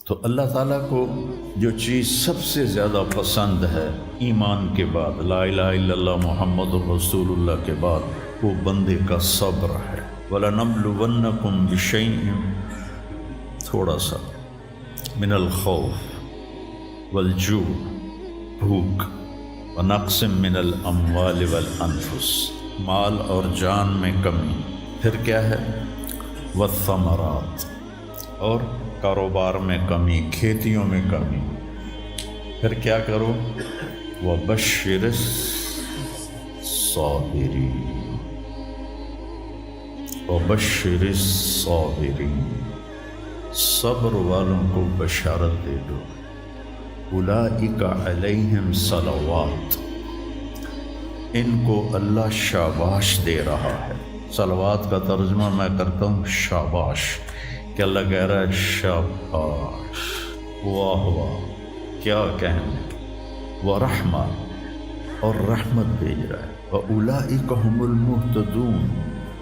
تو اللہ تعالیٰ کو جو چیز سب سے زیادہ پسند ہے ایمان کے بعد، لا الہ الا اللہ محمد رسول اللہ کے بعد، وہ بندے کا صبر ہے۔ وَلَنَبْلُوَنَّكُمْ بِشَيْءٍ، تھوڑا سا، من الخوف والجوع، بھوک، ونقص من الاموال والانفس، مال اور جان میں کمی، پھر کیا ہے، والثمرات، اور کاروبار میں کمی، کھیتیوں میں کمی، پھر کیا کرو، وَبَشِّرِ الصَّابِرِينَ، وَبَشِّرِ الصَّابِرِينَ، صبر والوں کو بشارت دے دو۔ اولئک علیہم صلوات، ان کو اللہ شاباش دے رہا ہے۔ صلوات کا ترجمہ میں کرتا ہوں شاباش، کہ اللہ کہہ رہا ہے شاباش، واہ واہ، کیا کہنے، ورحمہ، اور رحمت بھیج رہا ہے، واولئک هم المہتدون،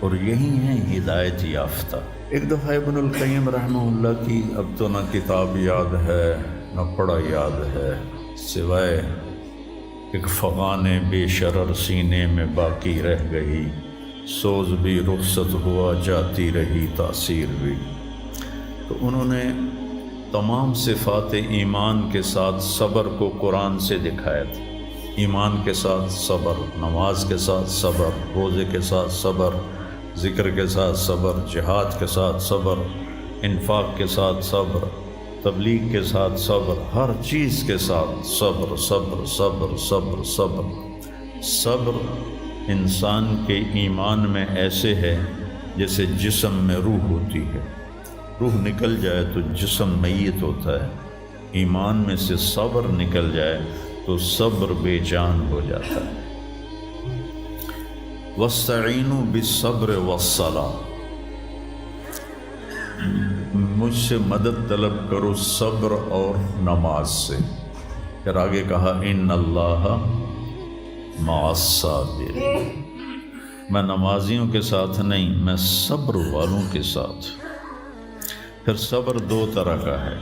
اور یہی ہیں ہدایت یافتہ۔ ایک دفعہ ابن القیم رحمہ اللہ کی اب تو نہ کتاب یاد ہے نہ پڑھا یاد ہے، سوائے ایک فغان بے شرر سینے میں باقی رہ گئی، سوز بھی رخصت ہوا جاتی رہی تاثیر بھی۔ تو انہوں نے تمام صفات ایمان کے ساتھ صبر کو قرآن سے دکھایا تھا۔ ایمان کے ساتھ صبر، نماز کے ساتھ صبر، روزے کے ساتھ صبر، ذکر کے ساتھ صبر، جہاد کے ساتھ صبر، انفاق کے ساتھ صبر، تبلیغ کے ساتھ صبر، ہر چیز کے ساتھ صبر صبر صبر صبر صبر۔ صبر انسان کے ایمان میں ایسے ہے جیسے جسم میں روح ہوتی ہے، روح نکل جائے تو جسم میت ہوتا ہے، ایمان میں سے صبر نکل جائے تو صبر بے جان ہو جاتا ہے۔ وَاسْتَعِینُوا بِالصَّبْرِ وَالصَّلَاةِ، مجھ سے مدد طلب کرو صبر اور نماز سے۔ پھر آگے کہا ان اللہ مع الصابرین، میں نمازیوں کے ساتھ نہیں، میں صبر والوں کے ساتھ۔ پھر صبر دو طرح کا ہے،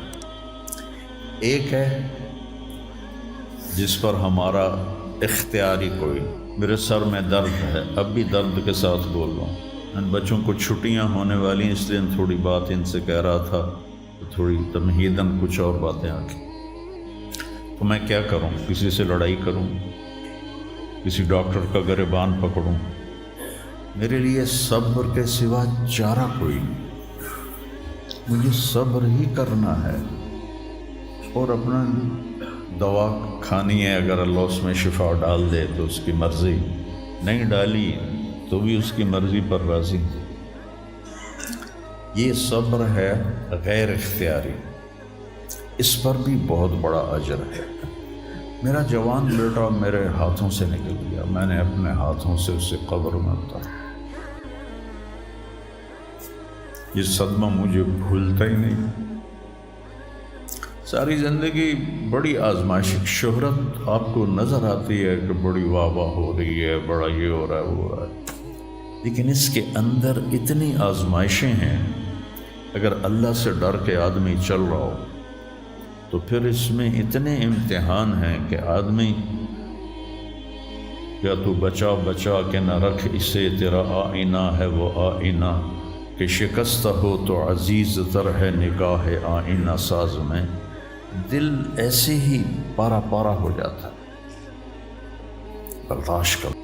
ایک ہے جس پر ہمارا اختیاری کوئی، میرے سر میں درد ہے، اب بھی درد کے ساتھ بول رہا ہوں، ان بچوں کو چھٹیاں ہونے والی ہیں، اس لیے تھوڑی بات ان سے کہہ رہا تھا، تھوڑی تمہیداً کچھ اور باتیں آ گئی، تو میں کیا کروں، کسی سے لڑائی کروں، کسی ڈاکٹر کا گریبان پکڑوں؟ میرے لیے صبر کے سوا چارہ کوئی نہیں، مجھے صبر ہی کرنا ہے، اور اپنا دوا کھانی ہے، اگر اللہ اس میں شفا ڈال دے تو اس کی مرضی، نہیں ڈالی تو بھی اس کی مرضی پر راضی۔ یہ صبر ہے غیر اختیاری، اس پر بھی بہت بڑا اجر ہے۔ میرا جوان بیٹا میرے ہاتھوں سے نکل گیا، میں نے اپنے ہاتھوں سے اسے قبر میں اتارا، یہ صدمہ مجھے بھولتا ہی نہیں۔ ساری زندگی بڑی آزمائش، شہرت آپ کو نظر آتی ہے کہ بڑی واہ واہ ہو رہی ہے، بڑا یہ ہو رہا ہے وہ ہو رہا ہے، لیکن اس کے اندر اتنی آزمائشیں ہیں، اگر اللہ سے ڈر کے آدمی چل رہا ہو تو پھر اس میں اتنے امتحان ہیں کہ آدمی یا تو بچا بچا کے نہ رکھ اسے، تیرا آئینہ ہے وہ آئینہ، کہ شکستہ ہو تو عزیز تر ہے نگاہ آئینہ ساز میں۔ دل ایسے ہی پارا پارا ہو جاتا ہے، برداشت کرو۔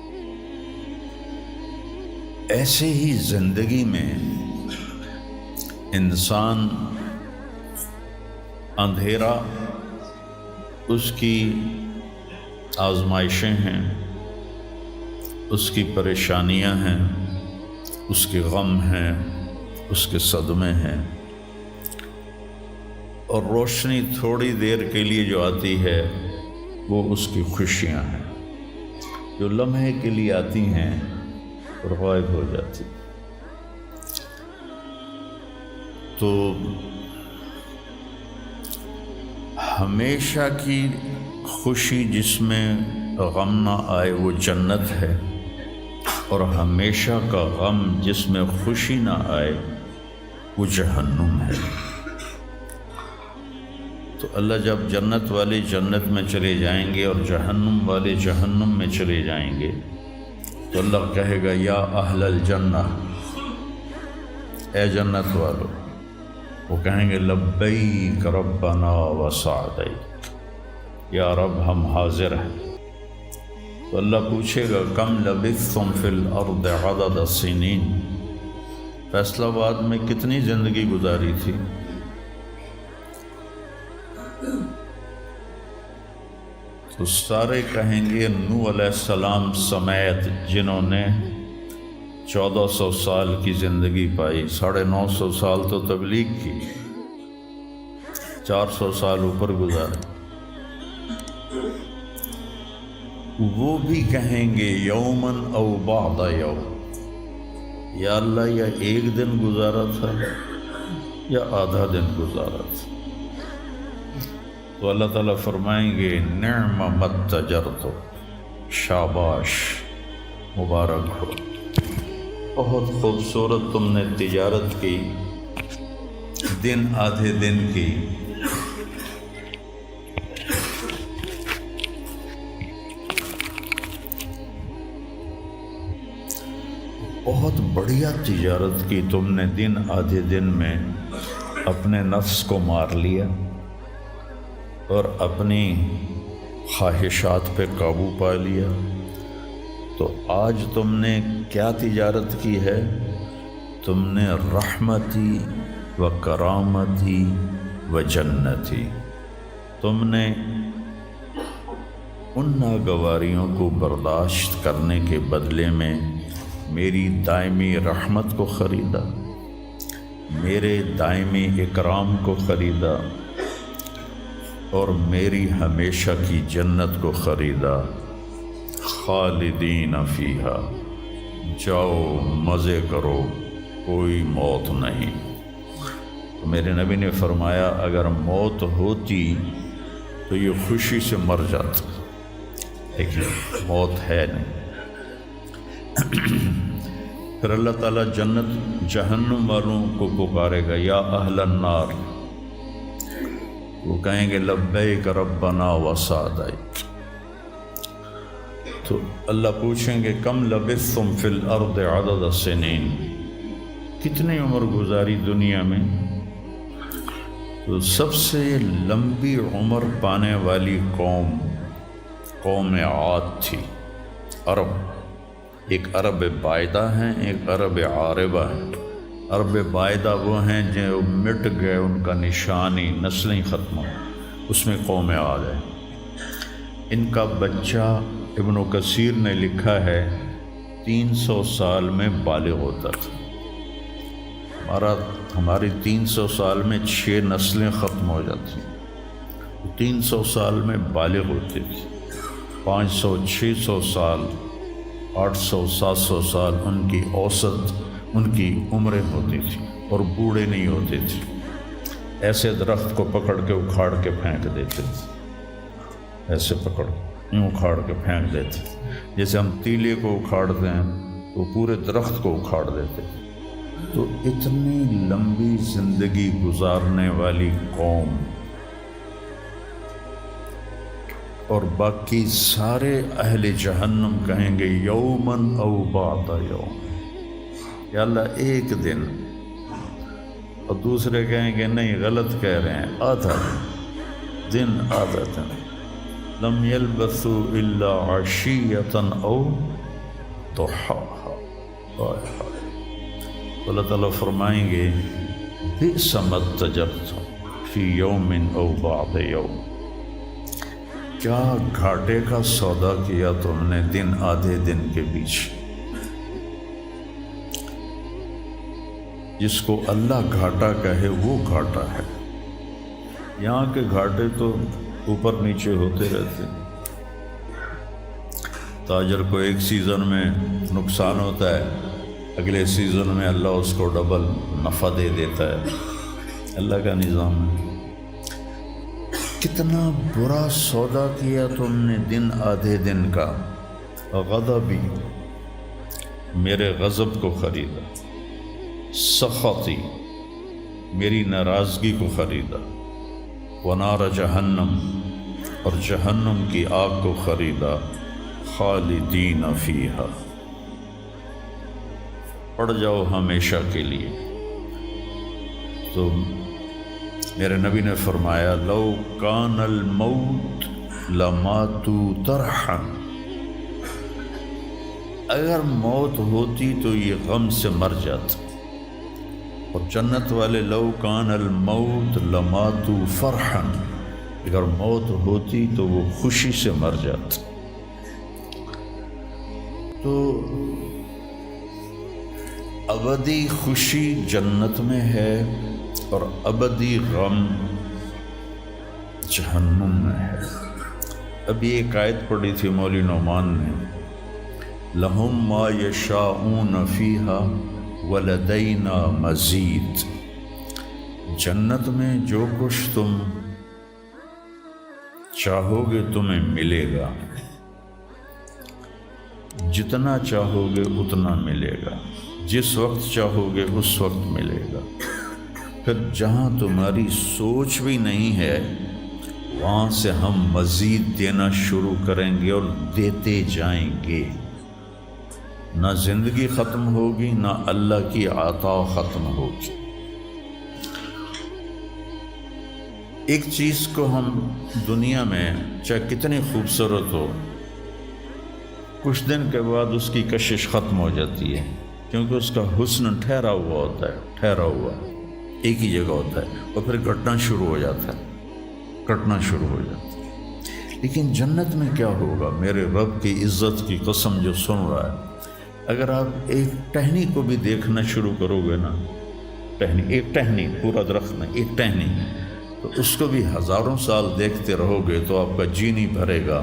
ایسے ہی زندگی میں انسان اندھیرا اس کی آزمائشیں ہیں، اس کی پریشانیاں ہیں، اس کے غم ہیں، اس کے صدمے ہیں، اور روشنی تھوڑی دیر کے لیے جو آتی ہے وہ اس کی خوشیاں ہیں، جو لمحے کے لیے آتی ہیں اور غائب ہو جاتی۔ تو ہمیشہ کی خوشی جس میں غم نہ آئے وہ جنت ہے، اور ہمیشہ کا غم جس میں خوشی نہ آئے وہ جہنم ہے۔ تو اللہ جب جنت والے جنت میں چلے جائیں گے اور جہنم والے جہنم میں چلے جائیں گے تو اللہ کہے گا یا اہل الجنہ، اے جنت والو، وہ کہیں گے لبیک ربنا وسعدیک، یا رب ہم حاضر ہیں۔ تو اللہ پوچھے گا کم لبثتم فی الارض عدد السنین، فیصل آباد میں کتنی زندگی گزاری تھی؟ تو سارے کہیں گے نوح علیہ السلام سمیت جنہوں نے 1400 سال کی زندگی پائی، 950 سال تو تبلیغ کی، 400 سال اوپر گزارے، وہ بھی کہیں گے یومن او بعد یوم، یا اللہ یا ایک دن گزارا تھا یا آدھا دن گزارا تھا۔ تو اللہ تعالیٰ فرمائیں گے نعم متجرت، شاباش، مبارک ہو، بہت خوبصورت تم نے تجارت کی، دن آدھے دن کی، بہت بڑھیا تجارت کی تم نے، دن آدھے دن میں اپنے نفس کو مار لیا اور اپنی خواہشات پہ قابو پا لیا۔ تو آج تم نے کیا تجارت کی ہے؟ تم نے رحمتی و کرامتی و جنتی، تم نے ان ناگواریوں کو برداشت کرنے کے بدلے میں میری دائمی رحمت کو خریدا، میرے دائمی اکرام کو خریدا اور میری ہمیشہ کی جنت کو خریدا۔ خالدین فیہا، جاؤ مزے کرو، کوئی موت نہیں۔ تو میرے نبی نے فرمایا اگر موت ہوتی تو یہ خوشی سے مر جاتا، لیکن موت ہے نہیں۔ پھر اللہ تعالیٰ جنت جہنم والوں کو پکارے گا یا اہل النار، وہ کہیں گے لبیک ربنا وسعدیک۔ تو اللہ پوچھیں گے کم لبثتم فی الارض عدد السنین، کتنی عمر گزاری دنیا میں؟ تو سب سے لمبی عمر پانے والی قوم عاد تھی، عرب۔ ایک عرب بائدہ ہیں، ایک عرب عاربہ ہیں۔ عرب بائدہ وہ ہیں جو مٹ گئے، ان کا نشانی نسلیں ختم ہو، اس میں قوم عاد ہے۔ ان کا بچہ ابن کثیر نے لکھا ہے 300 سال میں بالغ ہوتا تھا۔ ہماری 300 سال میں 6 نسلیں ختم ہو جاتی، 300 سال میں بالغ ہوتی تھی۔ 500 600 سال 800 700 سال ان کی اوسط ان کی عمریں ہوتی تھی اور بوڑھے نہیں ہوتے تھے۔ ایسے درخت کو پکڑ کے اکھاڑ کے پھینک دیتے تھے، ایسے پکڑ یوں اکھاڑ کے پھینک دیتے تھے، جیسے ہم تیلے کو اکھاڑتے ہیں تو پورے درخت کو اکھاڑ دیتے تھے۔ تو اتنی لمبی زندگی گزارنے والی قوم، اور باقی سارے اہل جہنم کہیں گے یومن او بعد یوم، یا اللہ ایک دن، اور دوسرے کہیں گے نہیں غلط کہہ رہے ہیں، آدھا دن، آدھا دن۔ لم یلبثوا الا عشیۃ او ضحاہا۔ اللہ تعالیٰ فرمائیں گے بئس ما اتجرتم فی یوم او بعد یوم، کیا گھاٹے کا سودا کیا تم نے دن آدھے دن کے بیچ۔ جس کو اللہ گھاٹا کہے وہ گھاٹا ہے، یہاں کے گھاٹے تو اوپر نیچے ہوتے رہتے۔ تاجر کو ایک سیزن میں نقصان ہوتا ہے، اگلے سیزن میں اللہ اس کو ڈبل نفع دے دیتا ہے، اللہ کا نظام ہے۔ کتنا برا سودا کیا تم نے دن آدھے دن کا۔ غضبی، میرے غضب کو خریدا، سخطی، میری ناراضگی کو خریدا، ونار جہنم، اور جہنم کی آگ کو خریدا، خالدین فیہا، پڑ جاؤ ہمیشہ کے لیے۔ تو میرے نبی نے فرمایا لو کان الموت لماتوا طرحا، اگر موت ہوتی تو یہ غم سے مر جاتے، اور جنت والے لو کان الموت لماتوا فرحا، اگر موت ہوتی تو وہ خوشی سے مر جاتے۔ تو ابدی خوشی جنت میں ہے اور ابدی غم جہنم میں ہے۔ ابھی ایک آیت پڑھی تھی مولوی نعمان نے، لہم ما یشاءون فیہا ولدینا مزید، جنت میں جو کچھ تم چاہو گے تمہیں ملے گا، جتنا چاہو گے اتنا ملے گا، جس وقت چاہو گے اس وقت ملے گا۔ پھر جہاں تمہاری سوچ بھی نہیں ہے وہاں سے ہم مزید دینا شروع کریں گے اور دیتے جائیں گے، نہ زندگی ختم ہوگی نہ اللہ کی عطا ختم ہوگی۔ ایک چیز کو ہم دنیا میں چاہے کتنی خوبصورت ہو، کچھ دن کے بعد اس کی کشش ختم ہو جاتی ہے، کیونکہ اس کا حسن ٹھہرا ہوا ہوتا ہے، ٹھہرا ہوا ایک ہی جگہ ہوتا ہے، اور پھر کٹنا شروع ہو جاتا ہے، کٹنا شروع ہو جاتا ہے۔ لیکن جنت میں کیا ہوگا؟ میرے رب کی عزت کی قسم جو سن رہا ہے، اگر آپ ایک ٹہنی کو بھی دیکھنا شروع کرو گے نا، ٹہنی، ایک ٹہنی، پورا درخت نہیں، ایک ٹہنی، تو اس کو بھی ہزاروں سال دیکھتے رہو گے تو آپ کا جی نہیں بھرے گا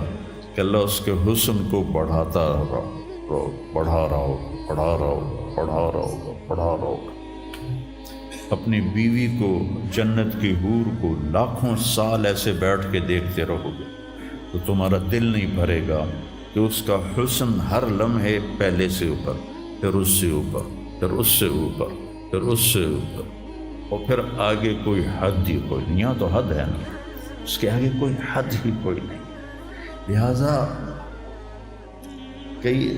کہ اللہ اس کے حسن کو بڑھاتا رہو، بڑھا رہا ہوگا، بڑھا رہا ہوگا، بڑھا رہا ہوگا، بڑھا رہا ہوگا۔ اپنی بیوی کو، جنت کی حور کو لاکھوں سال ایسے بیٹھ کے دیکھتے رہو گے تو تمہارا دل نہیں بھرے گا کہ اس کا حسن ہر لمحے پہلے سے اوپر، پھر اس سے اوپر، پھر اس سے اوپر، پھر اس سے اوپر، اور پھر آگے کوئی حد ہی کوئی نہیں۔ یہاں تو حد ہے نا، اس کے آگے کوئی حد ہی کوئی نہیں۔ لہٰذا کئی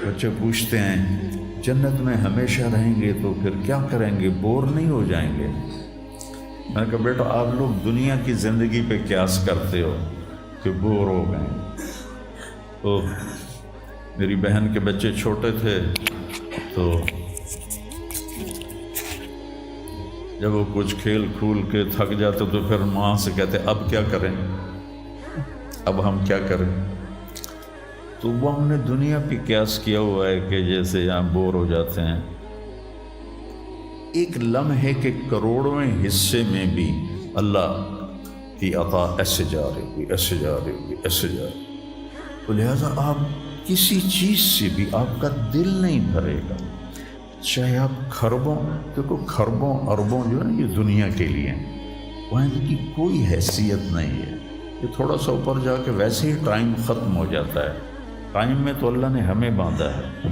بچے پوچھتے ہیں جنت میں ہمیشہ رہیں گے تو پھر کیا کریں گے، بور نہیں ہو جائیں گے؟ میں نے کہا بیٹا آپ لوگ دنیا کی زندگی پہ قیاس کرتے ہو کہ بور ہو گئے۔ تو میری بہن کے بچے چھوٹے تھے تو جب وہ کچھ کھیل کھول کے تھک جاتے تو پھر ماں سے کہتے اب کیا کریں، اب ہم کیا کریں؟ تو وہ ہم نے دنیا پہ قیاس کیا ہوا ہے کہ جیسے یہاں بور ہو جاتے ہیں، ایک لمحے کے کروڑویں حصے میں بھی اللہ کی عطا ایسے جا رہی ہوگی، ایسے جا رہی ہوگی، ایسے جا رہی ہوگی۔ تو لہٰذا آپ کسی چیز سے بھی آپ کا دل نہیں بھرے گا، چاہے آپ خربوں، دیکھو خربوں اربوں جو ہے نا یہ دنیا کے لیے وہاں ان کی کوئی حیثیت نہیں ہے، یہ تھوڑا سا اوپر جا کے ویسے ہی ٹائم ختم ہو جاتا ہے۔ ٹائم میں تو اللہ نے ہمیں باندھا ہے۔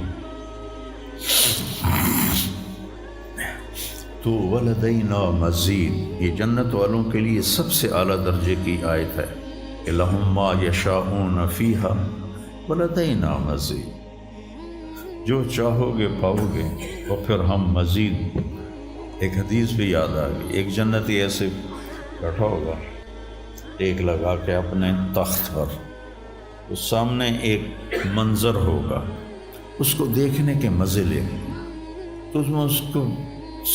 تو ولدینا مزید، یہ جنت والوں کے لیے سب سے اعلیٰ درجے کی آیت ہے کہ لہم ما یشاءون فیہا ولدینا مزید، جو چاہو گے پاؤ گے، اور پھر ہم مزید۔ ایک حدیث بھی یاد آ گئی، ایک جنتی ایسے بیٹھا ہوگا ٹیک لگا کے اپنے تخت پر، اس سامنے ایک منظر ہوگا، اس کو دیکھنے کے مزے لے تو اس میں اس کو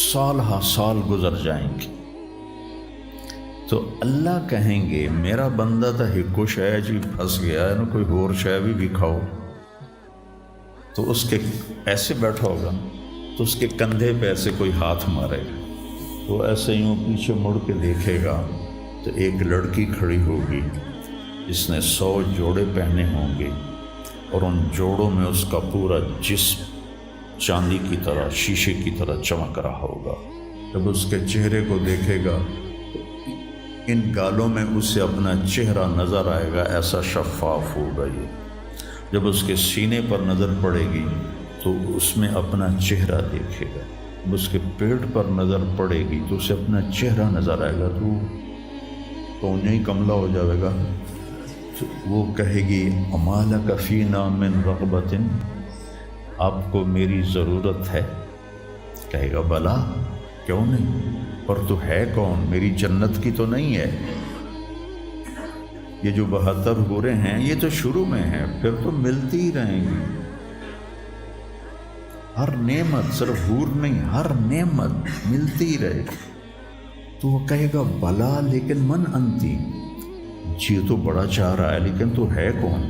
سال ہا سال گزر جائیں گے۔ تو اللہ کہیں گے میرا بندہ تو ہکو شے جی پھنس گیا ہے نا، کوئی اور شے بھی کھاؤ۔ تو اس کے ایسے بیٹھا ہوگا تو اس کے کندھے پہ ایسے کوئی ہاتھ مارے گا، تو ایسے یوں پیچھے مڑ کے دیکھے گا تو ایک لڑکی کھڑی ہوگی جس نے 100 جوڑے پہنے ہوں گے، اور ان جوڑوں میں اس کا پورا جسم چاندی کی طرح، شیشے کی طرح چمک رہا ہوگا۔ جب اس کے چہرے کو دیکھے گا تو ان گالوں میں اسے اپنا چہرہ نظر آئے گا، ایسا شفاف ہوگا یہ۔ جب اس کے سینے پر نظر پڑے گی تو اس میں اپنا چہرہ دیکھے گا، جب اس کے پیٹ پر نظر پڑے گی تو اسے اپنا چہرہ نظر آئے گا، تو تو انہیں ہی کملہ ہو جائے گا. تو وہ کہے گی اما لک فینا من رغبۃ، آپ کو میری ضرورت ہے؟ کہے گا بلا، کیوں نہیں، پر تو ہے کون، میری جنت کی تو نہیں ہے. یہ جو 72 حوریں ہیں یہ تو شروع میں ہیں، پھر تو ملتی ہی رہیں گی. ہر نعمت، صرف حور نہیں، ہر نعمت ملتی ہی رہے گی. تو وہ کہے گا بلا لیکن من انتی، جی تو بڑا چاہ رہا ہے لیکن تو ہے کون؟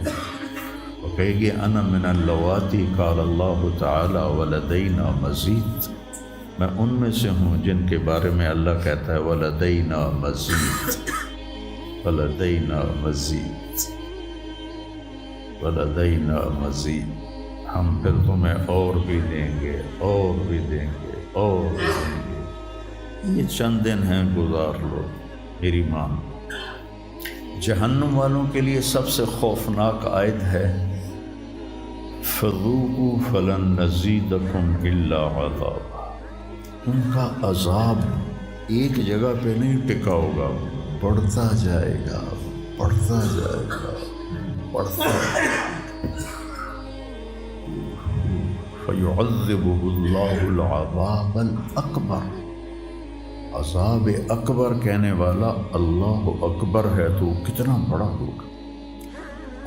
وہ کہے گی انا من اللواتی قال اللہ تعالی ولدینا مزید، میں ان میں سے ہوں جن کے بارے میں اللہ کہتا ہے ولدینا مزید، ولدینا مزید، ولدینا مزید، ہم پھر تمہیں اور بھی دیں گے، اور بھی دیں گے، اور بھی دیں گے. یہ چند دن ہیں، گزار لو میری ماں. جہنم والوں کے لیے سب سے خوفناک آیت ہے فذوقوا فلن نزیدکم الا عذابا. ان کا عذاب ایک جگہ پہ نہیں ٹکا ہوگا، بڑھتا جائے گا، بڑھتا جائے گا، بڑھتا جائے گا. فَيُعَذِّبُهُ اللَّهُ الْعَذَابَ الْأَكْبَرَ، عذاب اکبر کہنے والا اللہ اکبر ہے تو کتنا بڑا ہوگا.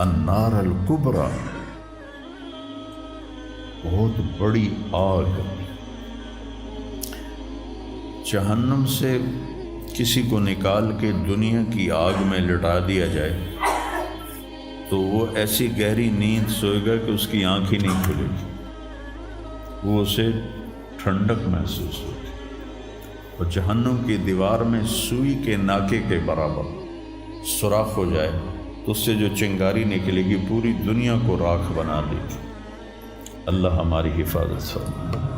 النار الکبریٰ، بہت بڑی آگ. جہنم سے کسی کو نکال کے دنیا کی آگ میں لٹا دیا جائے تو وہ ایسی گہری نیند سوئے گا کہ اس کی آنکھ ہی نہیں کھلے گی، وہ اسے ٹھنڈک محسوس ہوگی. اور جہنم کی دیوار میں سوئی کے ناکے کے برابر سوراخ ہو جائے تو اس سے جو چنگاری نکلے گی پوری دنیا کو راکھ بنا دے گی. اللہ ہماری حفاظت فرمائے.